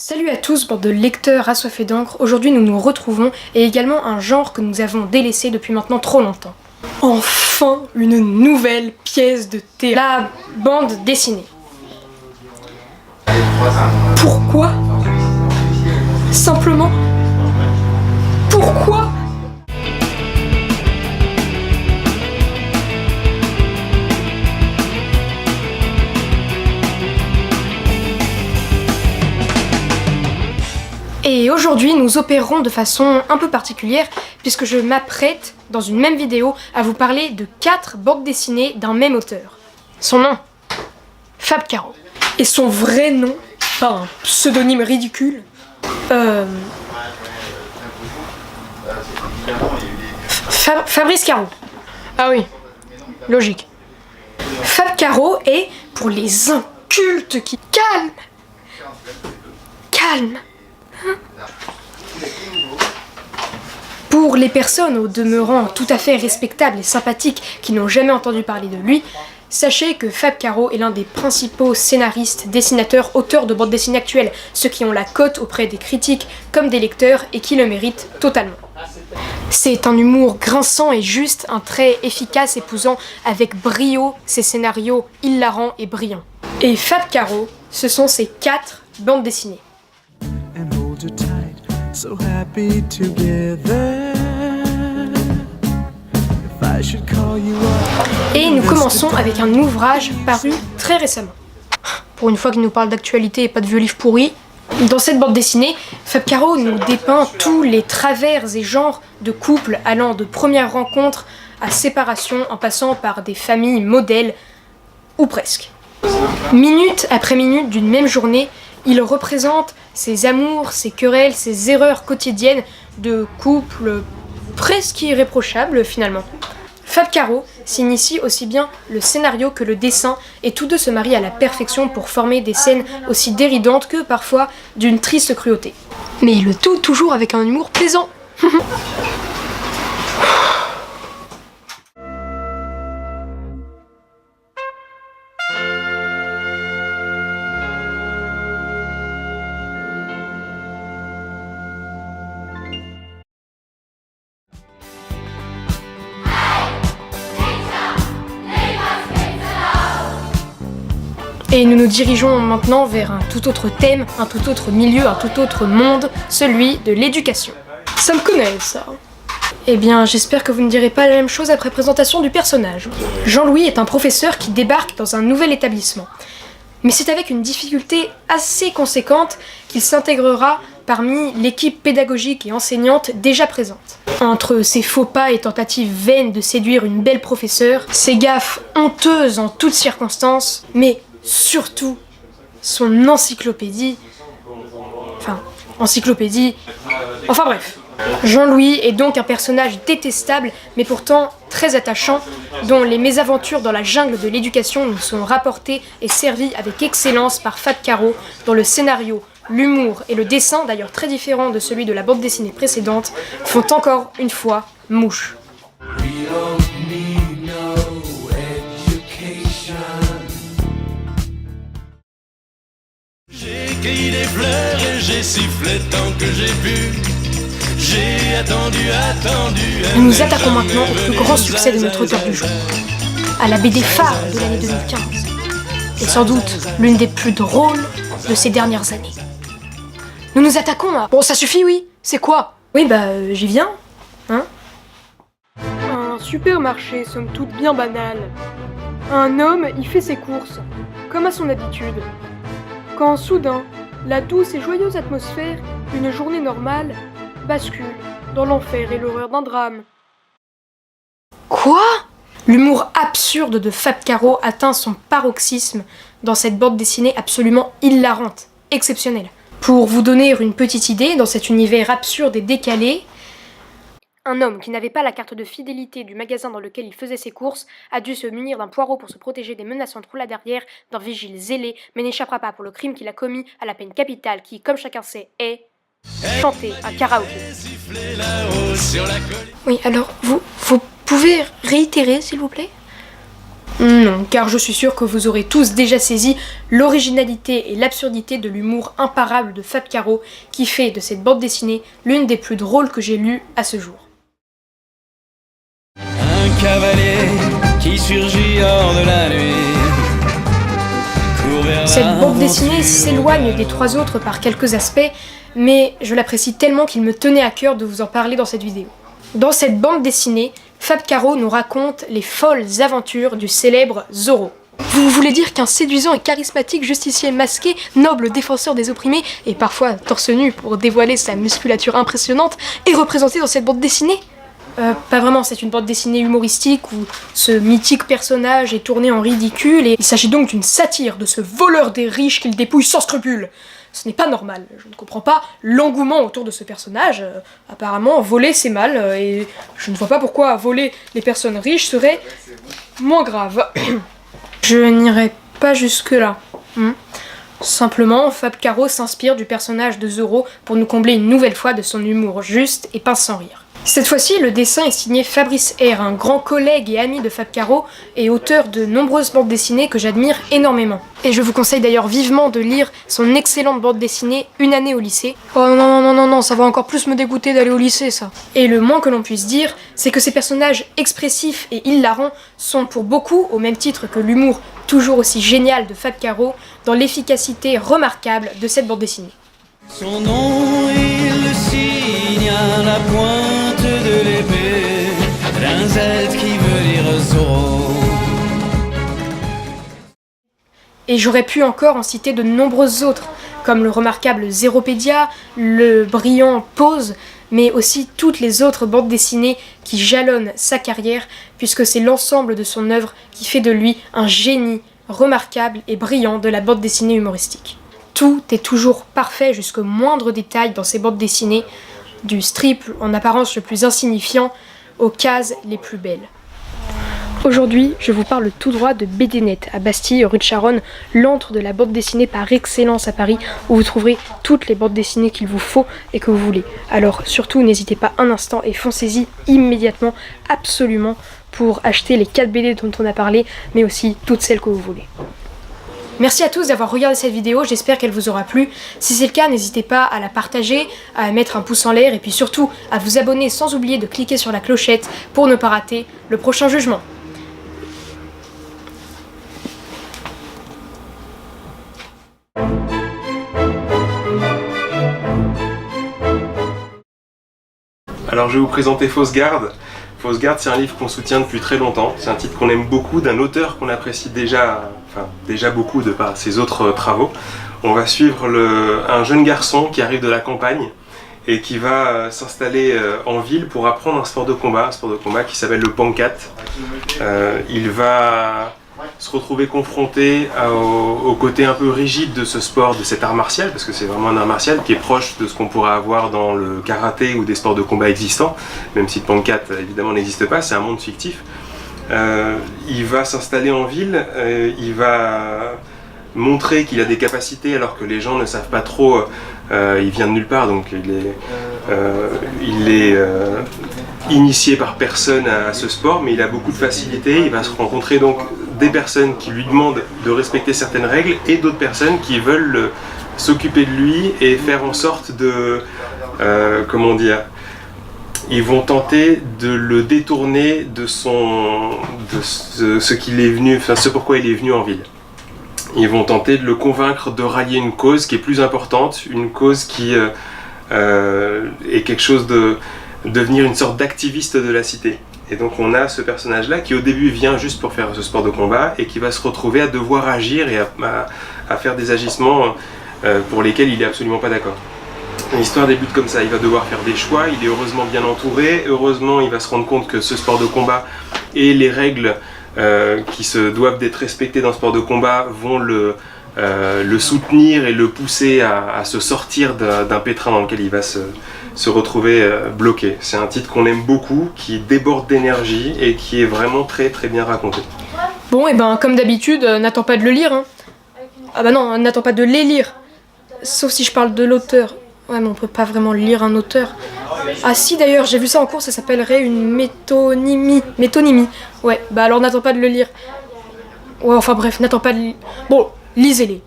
Salut à tous, bande de lecteurs assoiffés d'encre. Aujourd'hui nous nous retrouvons et également un genre que nous avons délaissé depuis maintenant trop longtemps. Enfin une nouvelle pièce de théâtre, la bande dessinée. Pourquoi? Simplement, pourquoi? Et aujourd'hui, nous opérerons de façon un peu particulière puisque je m'apprête, dans une même vidéo, à vous parler de 4 bandes dessinées d'un même auteur. Son nom, Fab Caro. Et son vrai nom, pas un pseudonyme ridicule, Fabrice Caro. Ah oui, logique. Fab Caro est, pour les incultes qui... Calme. Pour les personnes au demeurant tout à fait respectables et sympathiques qui n'ont jamais entendu parler de lui, sachez que Fab Caro est l'un des principaux scénaristes, dessinateurs, auteurs de bandes dessinées actuelles, ceux qui ont la cote auprès des critiques comme des lecteurs et qui le méritent totalement. C'est un humour grinçant et juste, un trait efficace épousant avec brio ses scénarios hilarants et brillants. Et Fab Caro, ce sont ses 4 bandes dessinées. So happy together. If I should call you up. Et nous commençons avec un ouvrage paru très récemment. Pour une fois qu'il nous parle d'actualité et pas de vieux livres pourris. Dans cette bande dessinée, Fab Caro nous dépeint tous les travers et genres de couples allant de première rencontre à séparation en passant par des familles modèles, ou presque. Minute après minute d'une même journée, il représente ses amours, ses querelles, ses erreurs quotidiennes de couples presque irréprochables finalement. Fab Caro s'initie aussi bien le scénario que le dessin et tous deux se marient à la perfection pour former des scènes aussi déridantes que parfois d'une triste cruauté. Mais le tout toujours avec un humour plaisant. Et nous nous dirigeons maintenant vers un tout autre thème, un tout autre milieu, un tout autre monde, celui de l'éducation. Ça me connaît, ça. Eh bien, j'espère que vous ne direz pas la même chose après présentation du personnage. Jean-Louis est un professeur qui débarque dans un nouvel établissement. Mais c'est avec une difficulté assez conséquente qu'il s'intégrera parmi l'équipe pédagogique et enseignante déjà présente. Entre ses faux pas et tentatives vaines de séduire une belle professeure, ses gaffes honteuses en toutes circonstances, mais surtout son encyclopédie, enfin bref. Jean-Louis est donc un personnage détestable mais pourtant très attachant, dont les mésaventures dans la jungle de l'éducation nous sont rapportées et servies avec excellence par Fab Caro, dont le scénario, l'humour et le dessin, d'ailleurs très différent de celui de la bande dessinée précédente, font encore une fois mouche. J'ai cueilli des fleurs et j'ai sifflé tant que j'ai pu. J'ai attendu. Nous nous attaquons maintenant au plus grand succès de notre auteur du jour, à la BD phare de l'année 2015, et sans doute l'une des plus drôles de ces dernières années. Nous nous attaquons à... Bon, ça suffit, oui. C'est quoi? Oui, j'y viens, hein. Un supermarché, somme toute bien banal. Un homme y fait ses courses, comme à son habitude. Quand soudain, la douce et joyeuse atmosphère d'une journée normale bascule dans l'enfer et l'horreur d'un drame. Quoi? L'humour absurde de Fab Caro atteint son paroxysme dans cette bande dessinée absolument hilarante, exceptionnelle. Pour vous donner une petite idée, dans cet univers absurde et décalé, un homme qui n'avait pas la carte de fidélité du magasin dans lequel il faisait ses courses a dû se munir d'un poireau pour se protéger des menaçantes roulades derrière d'un vigile zélé, mais n'échappera pas pour le crime qu'il a commis à la peine capitale qui, comme chacun sait, est chanter un karaoké. Oui, alors, vous pouvez réitérer, s'il vous plaît? Non, car je suis sûr que vous aurez tous déjà saisi l'originalité et l'absurdité de l'humour imparable de Fab Caro, qui fait de cette bande dessinée l'une des plus drôles que j'ai lues à ce jour. Un cavalier qui surgit hors de la nuit. Cette bande dessinée s'éloigne des trois autres par quelques aspects, mais je l'apprécie tellement qu'il me tenait à cœur de vous en parler dans cette vidéo. Dans cette bande dessinée, Fab Caro nous raconte les folles aventures du célèbre Zorro. Vous voulez dire qu'un séduisant et charismatique justicier masqué, noble défenseur des opprimés, et parfois torse nu pour dévoiler sa musculature impressionnante, est représenté dans cette bande dessinée ? Pas vraiment, c'est une bande dessinée humoristique où ce mythique personnage est tourné en ridicule et il s'agit donc d'une satire de ce voleur des riches qu'il dépouille sans scrupule. Ce n'est pas normal, je ne comprends pas l'engouement autour de ce personnage. Apparemment, voler c'est mal et je ne vois pas pourquoi voler les personnes riches serait moins grave. Je n'irai pas jusque-là. Simplement, Fab Caro s'inspire du personnage de Zorro pour nous combler une nouvelle fois de son humour juste et pince sans rire. Cette fois-ci, le dessin est signé Fabrice R, un grand collègue et ami de Fab Caro et auteur de nombreuses bandes dessinées que j'admire énormément. Et je vous conseille d'ailleurs vivement de lire son excellente bande dessinée Une année au lycée. Oh non, ça va encore plus me dégoûter d'aller au lycée ça. Et le moins que l'on puisse dire, c'est que ces personnages expressifs et hilarants sont pour beaucoup, au même titre que l'humour toujours aussi génial de Fab Caro, dans l'efficacité remarquable de cette bande dessinée. Son nom, il le signe à la pointe de l'épée d'un Z qui veut dire Zorro. Et j'aurais pu encore en citer de nombreuses autres, comme le remarquable Zéropédia, le brillant Pose, mais aussi toutes les autres bandes dessinées qui jalonnent sa carrière, puisque c'est l'ensemble de son œuvre qui fait de lui un génie remarquable et brillant de la bande dessinée humoristique. Tout est toujours parfait jusqu'au moindre détail dans ces bandes dessinées, du strip en apparence le plus insignifiant aux cases les plus belles. Aujourd'hui, je vous parle tout droit de BDnet, à Bastille, rue de Charonne, l'antre de la bande dessinée par excellence à Paris, où vous trouverez toutes les bandes dessinées qu'il vous faut et que vous voulez. Alors surtout, n'hésitez pas un instant et foncez-y immédiatement, absolument, pour acheter les 4 BD dont on a parlé, mais aussi toutes celles que vous voulez. Merci à tous d'avoir regardé cette vidéo, j'espère qu'elle vous aura plu. Si c'est le cas, n'hésitez pas à la partager, à mettre un pouce en l'air et puis surtout à vous abonner sans oublier de cliquer sur la clochette pour ne pas rater le prochain jugement. Alors je vais vous présenter Fausse Garde. Fausse Garde, c'est un livre qu'on soutient depuis très longtemps. C'est un titre qu'on aime beaucoup, d'un auteur qu'on apprécie déjà beaucoup de par ses autres travaux. On va suivre un jeune garçon qui arrive de la campagne et qui va s'installer en ville pour apprendre un sport de combat qui s'appelle le Pankat. Il va se retrouver confronté au côté un peu rigide de ce sport, de cet art martial, parce que c'est vraiment un art martial qui est proche de ce qu'on pourrait avoir dans le karaté ou des sports de combat existants, même si le Pankat évidemment n'existe pas, c'est un monde fictif. Il va s'installer en ville, il va montrer qu'il a des capacités alors que les gens ne savent pas trop, il vient de nulle part, donc il est initié par personne à ce sport, mais il a beaucoup de facilité. Il va se rencontrer donc des personnes qui lui demandent de respecter certaines règles et d'autres personnes qui veulent s'occuper de lui et faire en sorte de, comment dire, ils vont tenter de le détourner de ce qu'il est venu, enfin ce pourquoi il est venu en ville. Ils vont tenter de le convaincre de rallier une cause qui est plus importante, une cause qui est quelque chose de devenir une sorte d'activiste de la cité. Et donc on a ce personnage-là qui au début vient juste pour faire ce sport de combat et qui va se retrouver à devoir agir et à faire des agissements pour lesquels il n'est absolument pas d'accord. L'histoire débute comme ça, il va devoir faire des choix, il est heureusement bien entouré, heureusement il va se rendre compte que ce sport de combat et les règles qui se doivent d'être respectées dans le sport de combat vont le soutenir et le pousser à se sortir d'un pétrin dans lequel il va se retrouver bloqué. C'est un titre qu'on aime beaucoup, qui déborde d'énergie et qui est vraiment très très bien raconté. Bon et ben comme d'habitude, n'attends pas de le lire hein. Ah bah non, n'attends pas de les lire. Sauf si je parle de l'auteur. Ouais mais on peut pas vraiment lire un auteur. Ah si d'ailleurs, j'ai vu ça en cours, ça s'appellerait une métonymie. Métonymie. Ouais, bah alors n'attends pas de le lire. Ouais, enfin bref, n'attends pas de... Bon, lisez-les.